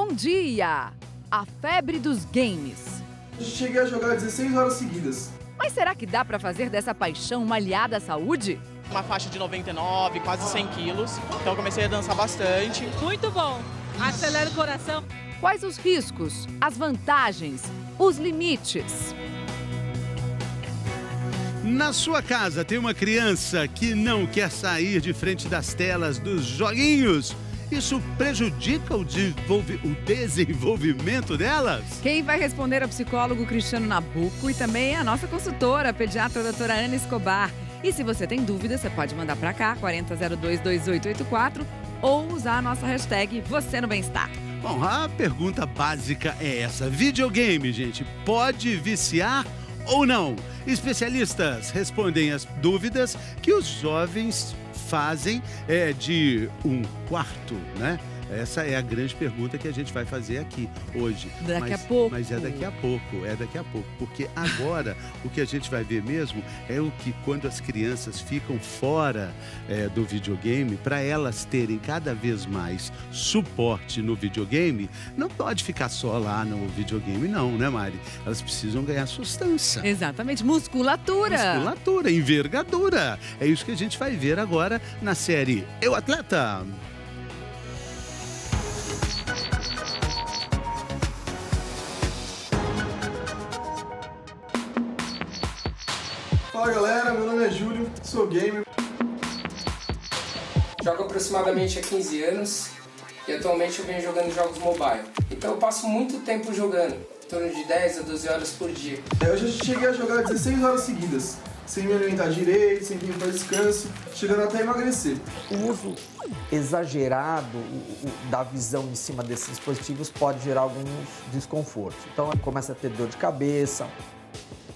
Bom dia! A febre dos games. Cheguei a jogar 16 horas seguidas. Mas será que dá pra fazer dessa paixão uma aliada à saúde? Uma faixa de 99, quase 100 quilos. Então eu comecei a dançar bastante. Muito bom. Acelera o coração. Quais os riscos, as vantagens, os limites? Na sua casa tem uma criança que não quer sair de frente das telas dos joguinhos? Isso prejudica o desenvolvimento delas? Quem vai responder é o psicólogo Cristiano Nabuco e também a nossa consultora, a pediatra doutora Ana Escobar. E se você tem dúvida, você pode mandar para cá, 40022884, ou usar a nossa hashtag Você no Bem-Estar. Bom, a pergunta básica é essa. Videogame, gente, pode viciar ou não? Especialistas respondem as dúvidas que os jovens fazem de um quarto, né? Essa é a grande pergunta que a gente vai fazer aqui hoje. Daqui a pouco. Mas é daqui a pouco, porque agora o que a gente vai ver mesmo é o que quando as crianças ficam fora do videogame, para elas terem cada vez mais suporte no videogame, não pode ficar só lá no videogame não, né, Mari? Elas precisam ganhar sustância. Exatamente, musculatura. Musculatura, envergadura. É isso que a gente vai ver agora na série Eu Atleta. Fala galera, meu nome é Júlio, sou gamer. Jogo aproximadamente há 15 anos e atualmente eu venho jogando jogos mobile. Então eu passo muito tempo jogando, em torno de 10 a 12 horas por dia. Eu já cheguei a jogar 16 horas seguidas, sem me alimentar direito, sem tempo para descanso, chegando até a emagrecer. O uso exagerado da visão em cima desses dispositivos pode gerar alguns desconfortos. Então começa a ter dor de cabeça,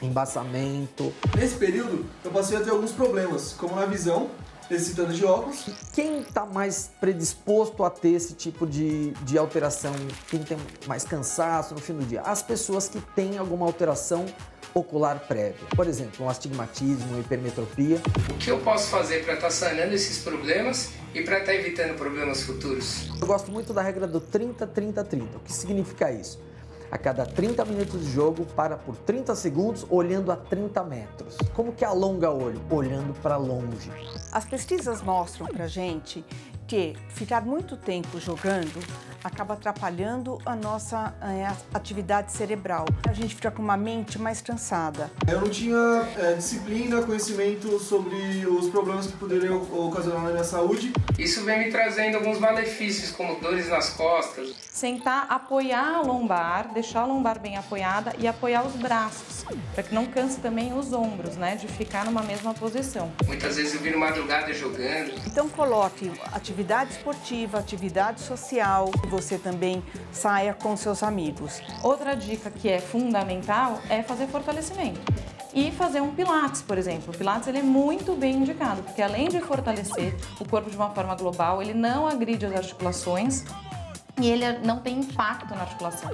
embaçamento. Nesse período, eu passei a ter alguns problemas, como na visão, necessitando de óculos. Quem está mais predisposto a ter esse tipo de alteração? Quem tem mais cansaço no fim do dia? As pessoas que têm alguma alteração ocular prévia. Por exemplo, um astigmatismo, uma hipermetropia. O que eu posso fazer para estar sanando esses problemas e para estar evitando problemas futuros? Eu gosto muito da regra do 30-30-30. O que significa isso? A cada 30 minutos de jogo, para por 30 segundos, olhando a 30 metros. Como que alonga o olho? Olhando para longe. As pesquisas mostram pra gente que ficar muito tempo jogando acaba atrapalhando a nossa atividade cerebral. A gente fica com uma mente mais cansada. Eu não tinha disciplina, conhecimento sobre os problemas que poderiam ocasionar na minha saúde. Isso vem me trazendo alguns malefícios, como dores nas costas. Sentar, apoiar a lombar, deixar a lombar bem apoiada e apoiar os braços, para que não canse também os ombros, né, de ficar numa mesma posição. Muitas vezes eu viro madrugada jogando. Então coloque atividade esportiva, atividade social, e você também saia com seus amigos. Outra dica que é fundamental é fazer fortalecimento. E fazer um pilates, por exemplo. O pilates ele é muito bem indicado, porque além de fortalecer o corpo de uma forma global, ele não agride as articulações e ele não tem impacto na articulação.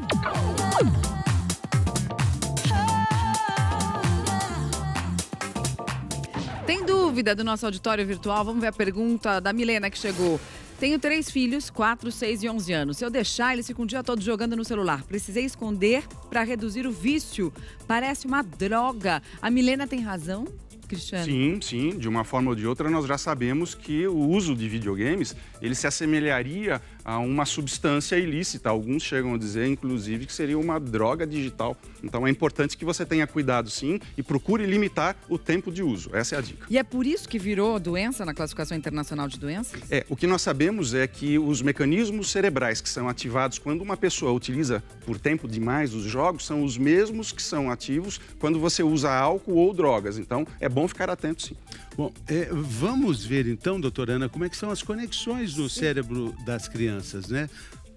Tem dúvida do nosso auditório virtual? Vamos ver a pergunta da Milena que chegou. Tenho 3 filhos, 4, 6 e 11 anos. Se eu deixar, eles ficam o dia todo jogando no celular. Precisei esconder para reduzir o vício. Parece uma droga. A Milena tem razão, Cristiano? Sim. De uma forma ou de outra, nós já sabemos que o uso de videogames, ele se assemelharia a uma substância ilícita. Alguns chegam a dizer, inclusive, que seria uma droga digital. Então, é importante que você tenha cuidado, sim, e procure limitar o tempo de uso. Essa é a dica. E é por isso que virou doença na classificação internacional de doenças? O que nós sabemos é que os mecanismos cerebrais que são ativados quando uma pessoa utiliza por tempo demais os jogos são os mesmos que são ativos quando você usa álcool ou drogas. Então, é bom ficar atento, sim. Bom, vamos ver então, doutora Ana, como é que são as conexões no cérebro das crianças, né?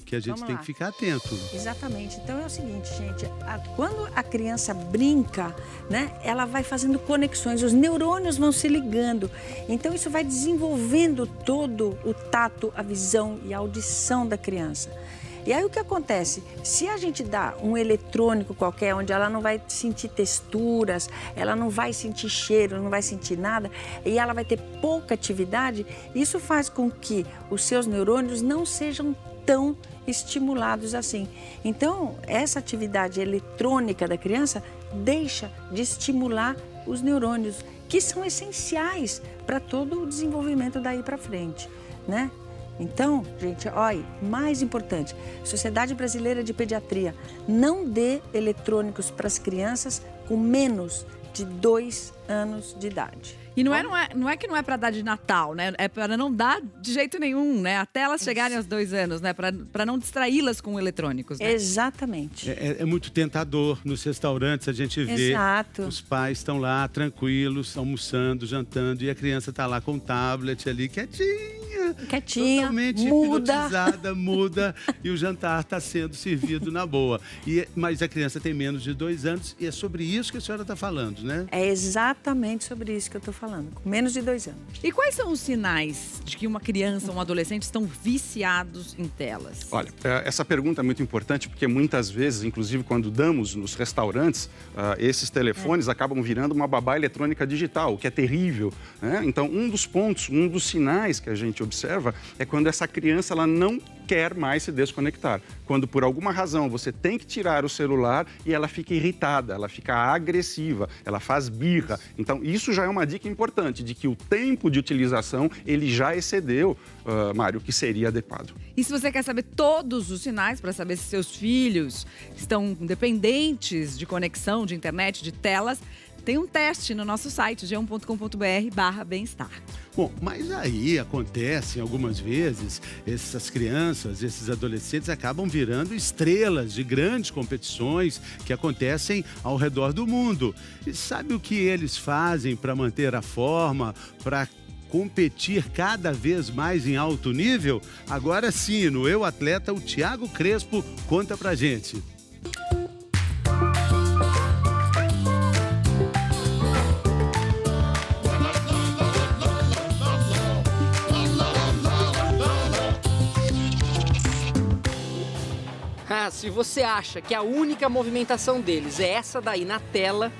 Que a gente tem que ficar atento. Exatamente. Então é o seguinte, gente, quando a criança brinca, né, ela vai fazendo conexões, os neurônios vão se ligando. Então isso vai desenvolvendo todo o tato, a visão e a audição da criança. E aí o que acontece? Se a gente dá um eletrônico qualquer, onde ela não vai sentir texturas, ela não vai sentir cheiro, não vai sentir nada, e ela vai ter pouca atividade, isso faz com que os seus neurônios não sejam tão estimulados assim. Então, essa atividade eletrônica da criança deixa de estimular os neurônios, que são essenciais para todo o desenvolvimento daí para frente, né? Então, gente, olha, mais importante, Sociedade Brasileira de Pediatria, não dê eletrônicos para as crianças com menos de 2 anos de idade. E não é que não é para dar de Natal, né? É para não dar de jeito nenhum, né? Até elas chegarem aos 2 anos, né? Para não distraí-las com eletrônicos, né? Exatamente. É muito tentador. Nos restaurantes a gente vê. Exato. Os pais estão lá tranquilos, almoçando, jantando, e a criança está lá com o tablet ali, quietinha. Totalmente hipnotizada, muda, e o jantar está sendo servido na boa. Mas a criança tem menos de 2 anos, e é sobre isso que a senhora está falando, né? É exatamente sobre isso que eu estou falando, com menos de 2 anos. E quais são os sinais de que uma criança ou um adolescente estão viciados em telas? Olha, essa pergunta é muito importante porque muitas vezes, inclusive quando damos nos restaurantes, esses telefones acabam virando uma babá eletrônica digital, o que é terrível, né? Então, um dos pontos, um dos sinais que a gente observa é quando essa criança ela não quer mais se desconectar. Quando por alguma razão você tem que tirar o celular e ela fica irritada, ela fica agressiva, ela faz birra. Então isso já é uma dica importante de que o tempo de utilização ele já excedeu, Mário, o que seria adequado. E se você quer saber todos os sinais para saber se seus filhos estão dependentes de conexão, de internet, de telas, tem um teste no nosso site, g1.com.br/bem-estar. Bom, mas aí acontece algumas vezes, essas crianças, esses adolescentes acabam virando estrelas de grandes competições que acontecem ao redor do mundo. E sabe o que eles fazem para manter a forma, para competir cada vez mais em alto nível? Agora sim, no Eu Atleta, o Thiago Crespo conta pra gente. Se você acha que a única movimentação deles é essa daí na tela,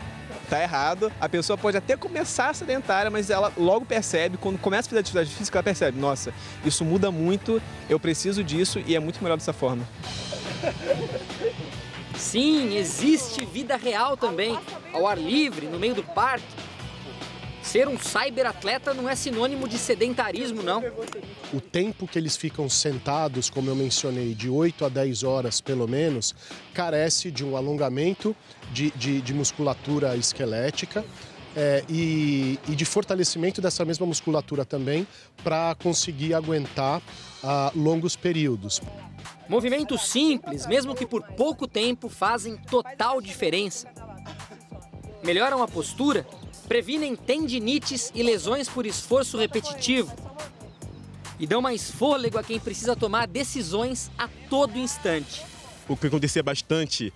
tá errado. A pessoa pode até começar sedentária, mas ela logo percebe, quando começa a fazer atividade física, ela percebe, nossa, isso muda muito, eu preciso disso e é muito melhor dessa forma. Sim, existe vida real também, ao ar livre, no meio do parque. Ser um cyberatleta não é sinônimo de sedentarismo, não. O tempo que eles ficam sentados, como eu mencionei, de 8 a 10 horas pelo menos, carece de um alongamento de musculatura esquelética e de fortalecimento dessa mesma musculatura também para conseguir aguentar longos períodos. Movimentos simples, mesmo que por pouco tempo, fazem total diferença. Melhoram a postura, previnem tendinites e lesões por esforço repetitivo e dão mais fôlego a quem precisa tomar decisões a todo instante. O que acontecia bastante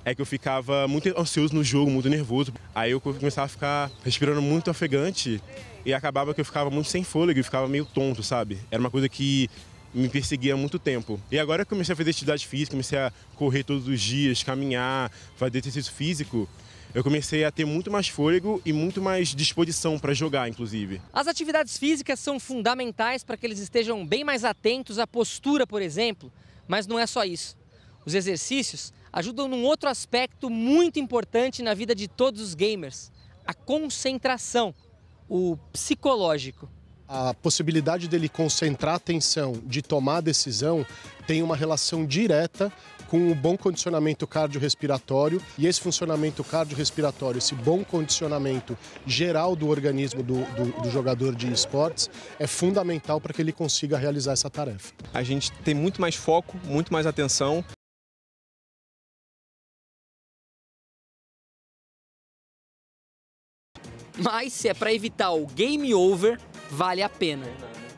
é que eu ficava muito ansioso no jogo, muito nervoso. Aí eu começava a ficar respirando muito ofegante e acabava que eu ficava muito sem fôlego e ficava meio tonto, sabe? Era uma coisa que me perseguia há muito tempo. E agora que eu comecei a fazer atividade física, comecei a correr todos os dias, caminhar, fazer exercício físico, eu comecei a ter muito mais fôlego e muito mais disposição para jogar, inclusive. As atividades físicas são fundamentais para que eles estejam bem mais atentos à postura, por exemplo, mas não é só isso. Os exercícios ajudam num outro aspecto muito importante na vida de todos os gamers, a concentração, o psicológico. A possibilidade dele concentrar a atenção, de tomar a decisão, tem uma relação direta com o bom condicionamento cardiorrespiratório, e esse funcionamento cardiorrespiratório, esse bom condicionamento geral do organismo do jogador de esportes é fundamental para que ele consiga realizar essa tarefa. A gente tem muito mais foco, muito mais atenção. Mas se é para evitar o game over, vale a pena.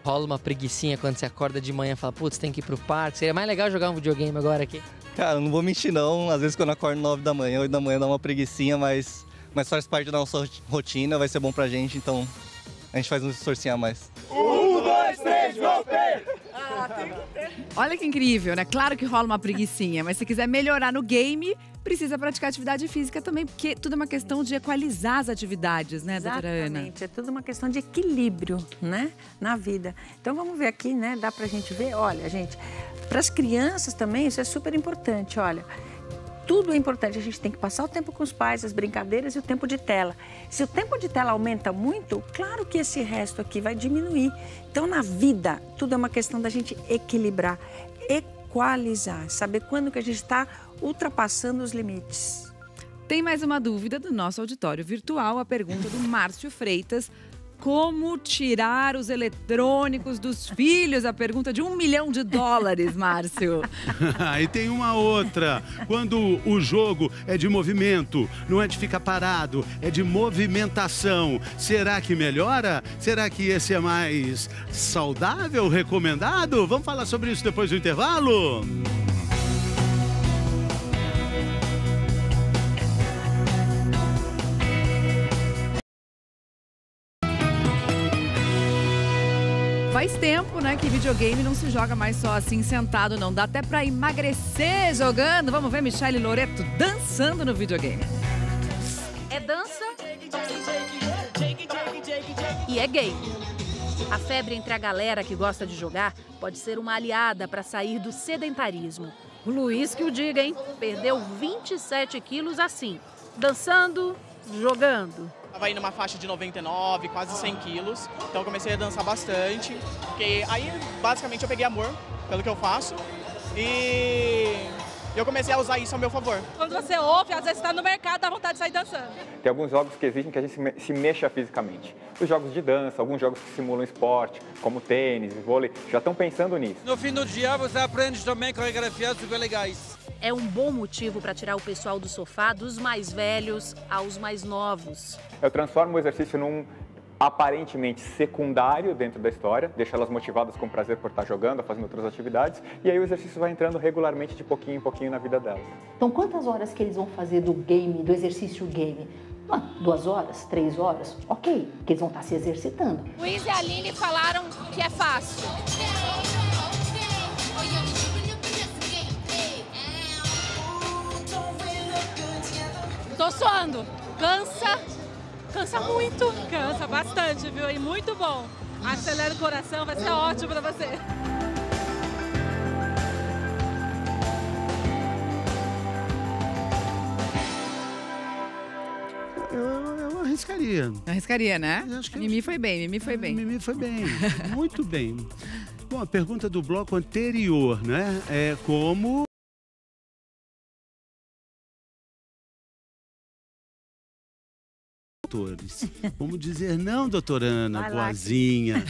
Rola uma preguicinha quando você acorda de manhã e fala, putz, tem que ir pro parque, seria mais legal jogar um videogame agora aqui. Cara, não vou mentir não, às vezes quando eu acordo 9 da manhã, 8 da manhã dá uma preguicinha, mas faz parte da nossa rotina, vai ser bom pra gente, então a gente faz um esforcinho a mais. 1, 2, 3, voltei! Olha que incrível, né? Claro que rola uma preguicinha, mas se quiser melhorar no game, precisa praticar atividade física também, porque tudo é uma questão de equalizar as atividades, né, doutora Ana? Exatamente, é tudo uma questão de equilíbrio, né, na vida. Então vamos ver aqui, né, dá pra gente ver, olha, gente, para as crianças também isso é super importante, olha. Tudo é importante, a gente tem que passar o tempo com os pais, as brincadeiras e o tempo de tela. Se o tempo de tela aumenta muito, claro que esse resto aqui vai diminuir. Então, na vida, tudo é uma questão da gente equilibrar, equalizar, saber quando que a gente está ultrapassando os limites. Tem mais uma dúvida do nosso auditório virtual, a pergunta do Márcio Freitas. Como tirar os eletrônicos dos filhos? A pergunta de $1 milhão, Márcio. E tem uma outra. Quando o jogo é de movimento, não é de ficar parado, é de movimentação. Será que melhora? Será que esse é mais saudável, recomendado? Vamos falar sobre isso depois do intervalo? Faz tempo, né, que videogame não se joga mais só assim sentado, não. Dá até pra emagrecer jogando. Vamos ver Michele Loreto dançando no videogame. É dança e é game. A febre entre a galera que gosta de jogar pode ser uma aliada para sair do sedentarismo. O Luiz que o diga, hein? Perdeu 27 quilos assim, dançando, jogando. Tava aí numa faixa de 99, quase 100 quilos, então eu comecei a dançar bastante, porque aí basicamente eu peguei amor pelo que eu faço e eu comecei a usar isso ao meu favor. Quando você ouve, às vezes está no mercado, dá vontade de sair dançando. Tem alguns jogos que exigem que a gente se mexa fisicamente. Os jogos de dança, alguns jogos que simulam esporte, como tênis, vôlei, já estão pensando nisso. No fim do dia você aprende também coreografias super legais. É um bom motivo para tirar o pessoal do sofá, dos mais velhos aos mais novos. Eu transformo o exercício num aparentemente secundário dentro da história, deixo elas motivadas com prazer por estar jogando, fazendo outras atividades, e aí o exercício vai entrando regularmente de pouquinho em pouquinho na vida delas. Então, quantas horas que eles vão fazer do game, do exercício game? 2 horas, 3 horas? Ok, que eles vão estar se exercitando. Luiz e a Aline falaram que é fácil. Tô suando. Cansa muito. Cansa bastante, viu? E muito bom. Acelera o coração, vai ser ótimo pra você. Eu arriscaria. Arriscaria, né? Acho que Mimi foi bem. Mimi foi bem, muito bem. Bom, a pergunta do bloco anterior, né? É como... Como dizer não, doutora Ana, boazinha.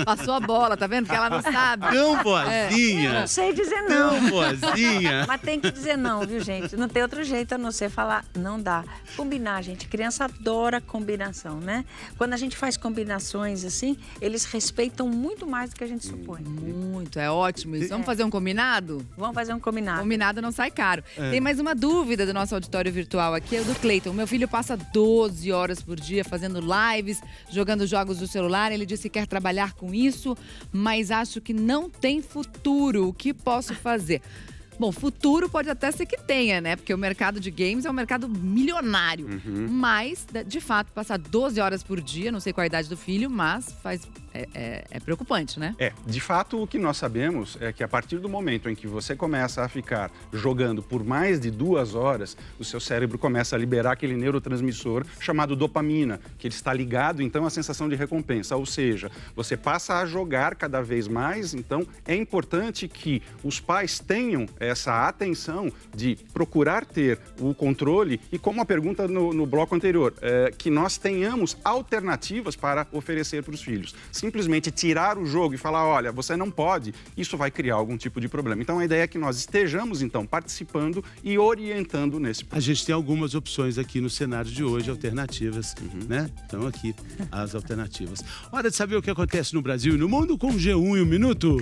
Passou a bola, tá vendo? Porque ela não sabe. Não, boazinha. Eu não sei dizer não. Não, boazinha. Mas tem que dizer não, viu, gente? Não tem outro jeito a não ser falar não dá. Combinar, gente. Criança adora combinação, né? Quando a gente faz combinações assim, eles respeitam muito mais do que a gente supõe. Muito, é ótimo isso. Vamos fazer um combinado? Vamos fazer um combinado. Combinado não sai caro. Tem mais uma dúvida do nosso auditório virtual aqui, é o do Cleiton. Meu filho passa 12 horas por dia fazendo lives, jogando jogos do celular. Ele disse que quer trabalhar com isso, mas acho que não tem futuro. O que posso fazer? Bom, futuro pode até ser que tenha, né? Porque o mercado de games é um mercado milionário. Mas, de fato, passar 12 horas por dia, não sei qual a idade do filho, mas é preocupante, né? De fato, o que nós sabemos é que a partir do momento em que você começa a ficar jogando por mais de 2 horas, o seu cérebro começa a liberar aquele neurotransmissor chamado dopamina, que ele está ligado, então, à sensação de recompensa. Ou seja, você passa a jogar cada vez mais, então é importante que os pais tenham essa atenção de procurar ter o controle e, como a pergunta no bloco anterior, que nós tenhamos alternativas para oferecer para os filhos. Simplesmente tirar o jogo e falar, olha, você não pode, isso vai criar algum tipo de problema. Então, a ideia é que nós estejamos, então, participando e orientando nesse processo. A gente tem algumas opções aqui no cenário de hoje, alternativas, né? Então, aqui, as alternativas. Hora de saber o que acontece no Brasil e no mundo com o G1 em 1 minuto.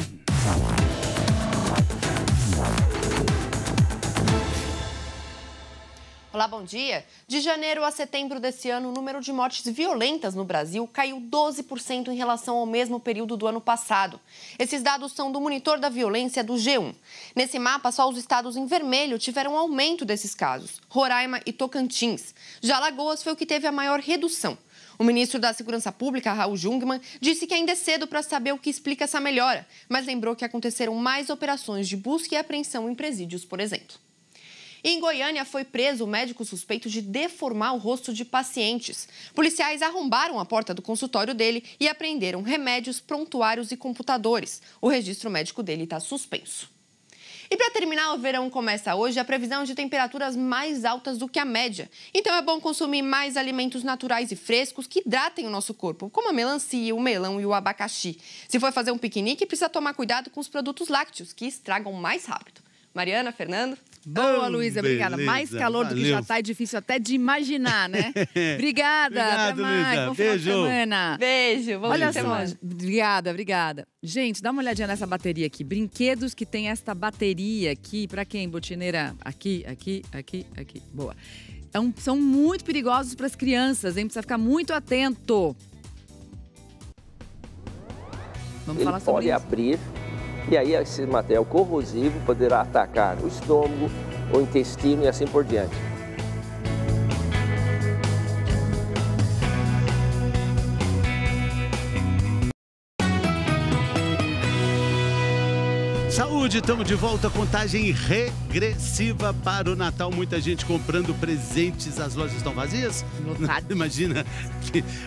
Olá, Olá, bom dia. De janeiro a setembro desse ano, o número de mortes violentas no Brasil caiu 12% em relação ao mesmo período do ano passado. Esses dados são do Monitor da Violência do G1. Nesse mapa, só os estados em vermelho tiveram aumento desses casos, Roraima e Tocantins. Já Alagoas foi o que teve a maior redução. O ministro da Segurança Pública, Raul Jungmann, disse que ainda é cedo para saber o que explica essa melhora, mas lembrou que aconteceram mais operações de busca e apreensão em presídios, por exemplo. Em Goiânia, foi preso o médico suspeito de deformar o rosto de pacientes. Policiais arrombaram a porta do consultório dele e apreenderam remédios, prontuários e computadores. O registro médico dele está suspenso. E para terminar, o verão começa hoje a previsão de temperaturas mais altas do que a média. Então é bom consumir mais alimentos naturais e frescos que hidratem o nosso corpo, como a melancia, o melão e o abacaxi. Se for fazer um piquenique, precisa tomar cuidado com os produtos lácteos, que estragam mais rápido. Mariana, Fernando? Boa, Luísa, obrigada. Mais calor do que já tá, é difícil até de imaginar, né? Obrigada. Obrigado, até mais. Luísa. Bom final de Beijo. semana. Beijo. Bom Olha fim de só, semana. obrigada. Gente, dá uma olhadinha nessa bateria aqui. Brinquedos que tem esta bateria aqui. Pra quem, botineira? Aqui. Boa. São muito perigosos para as crianças, hein? Precisa ficar muito atento. Vamos falar sobre isso. Abrir. E aí esse material corrosivo poderá atacar o estômago, o intestino e assim por diante. Saúde, estamos de volta, contagem regressiva para o Natal. Muita gente comprando presentes, as lojas estão vazias? Imagina,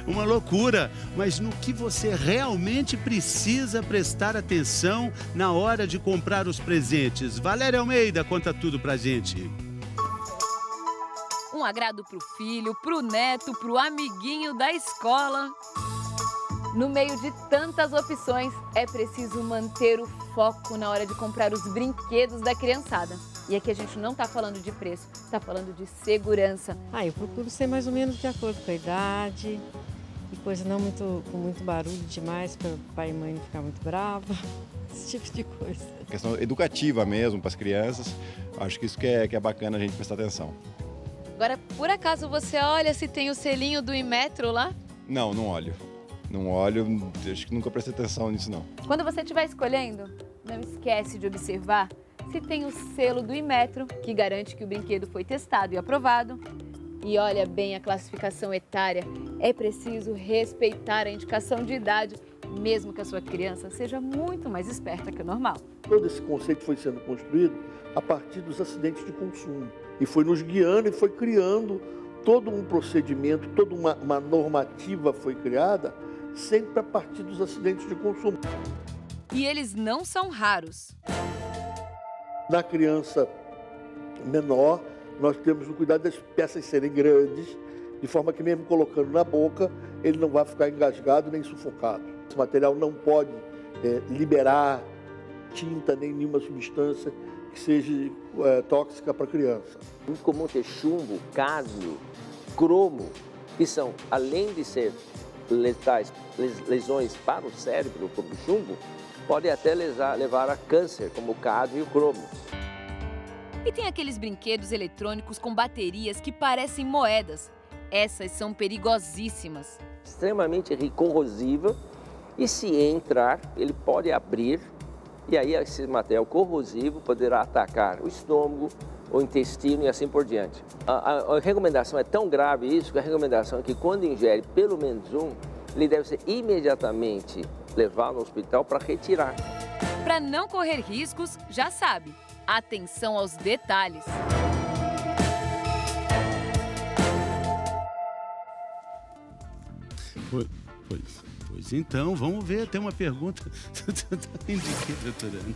uma loucura. Mas no que você realmente precisa prestar atenção na hora de comprar os presentes? Valéria Almeida conta tudo pra gente. Um agrado pro filho, pro neto, pro amiguinho da escola. No meio de tantas opções, é preciso manter o foco na hora de comprar os brinquedos da criançada. E aqui a gente não está falando de preço, está falando de segurança. Eu procuro ser mais ou menos de acordo com a idade e coisa não com muito barulho demais para o pai e mãe não ficar muito bravo, esse tipo de coisa. Questão educativa mesmo para as crianças, acho que isso que é bacana a gente prestar atenção. Agora, por acaso você olha se tem o selinho do Inmetro lá? Não olho. Não olho, acho que nunca prestei atenção nisso não. Quando você estiver escolhendo, não esquece de observar se tem o selo do Inmetro, que garante que o brinquedo foi testado e aprovado. E olha bem a classificação etária. É preciso respeitar a indicação de idade, mesmo que a sua criança seja muito mais esperta que o normal. Todo esse conceito foi sendo construído a partir dos acidentes de consumo. E foi nos guiando e foi criando todo um procedimento, toda uma normativa foi criada, sempre a partir dos acidentes de consumo. E eles não são raros. Na criança menor, nós temos o cuidado das peças serem grandes, de forma que mesmo colocando na boca, ele não vai ficar engasgado nem sufocado. Esse material não pode liberar tinta nem nenhuma substância que seja tóxica para a criança. Muito comum ter chumbo, cádmio, cromo, que são, além de ser letais, lesões para o cérebro, como o chumbo, podem até levar a câncer, como o cádmio e o cromo. E tem aqueles brinquedos eletrônicos com baterias que parecem moedas. Essas são perigosíssimas. Extremamente corrosiva e se entrar, ele pode abrir e aí esse material corrosivo poderá atacar o estômago, o intestino e assim por diante. A recomendação é tão grave isso que a recomendação é que quando ingere pelo menos um, ele deve ser imediatamente levado no hospital para retirar. Para não correr riscos, já sabe, atenção aos detalhes. Pois então, vamos ver, tem uma pergunta. Indiquei, doutorando.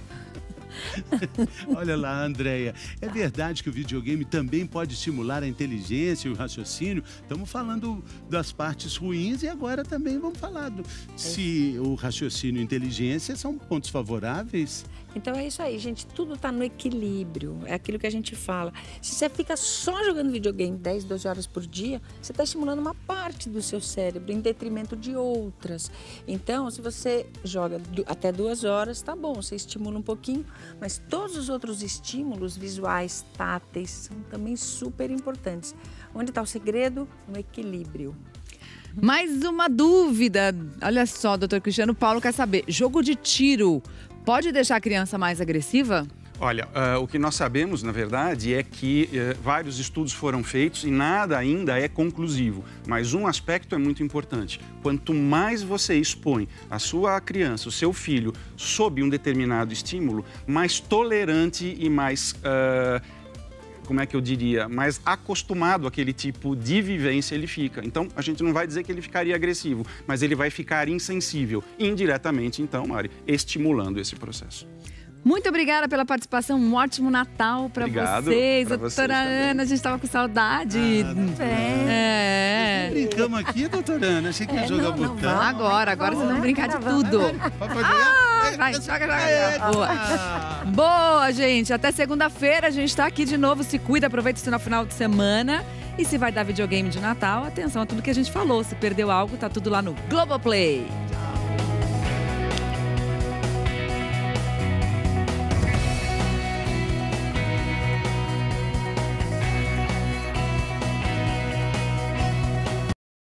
Olha lá, Andréia, é verdade que o videogame também pode estimular a inteligência e o raciocínio? Estamos falando das partes ruins e agora também vamos falar se o raciocínio e a inteligência são pontos favoráveis. Então é isso aí, gente, tudo está no equilíbrio, é aquilo que a gente fala. Se você fica só jogando videogame 10, 12 horas por dia, você está estimulando uma parte do seu cérebro em detrimento de outras. Então, se você joga até 2 horas, tá bom, você estimula um pouquinho, mas todos os outros estímulos visuais, táteis, são também super importantes. Onde está o segredo? No equilíbrio. Mais uma dúvida. Olha só, doutor Cristiano Paulo quer saber, jogo de tiro pode deixar a criança mais agressiva? Olha, o que nós sabemos, na verdade, é que vários estudos foram feitos e nada ainda é conclusivo. Mas um aspecto é muito importante. Quanto mais você expõe a sua criança, o seu filho, sob um determinado estímulo, mais tolerante e mais... como é que eu diria, mais acostumado àquele tipo de vivência ele fica. Então, a gente não vai dizer que ele ficaria agressivo, mas ele vai ficar insensível, indiretamente, então, Mari, estimulando esse processo. Muito obrigada pela participação, um ótimo Natal para vocês. Doutora Ana, a gente estava com saudade. Brincamos aqui, doutora Ana? Achei que ia jogar botão. Agora vocês vão brincar de tudo. Vai, joga. Boa, gente. Até segunda-feira a gente está aqui de novo. Se cuida, aproveita esse final de semana. E se vai dar videogame de Natal, atenção a tudo que a gente falou. Se perdeu algo, tá tudo lá no Globoplay.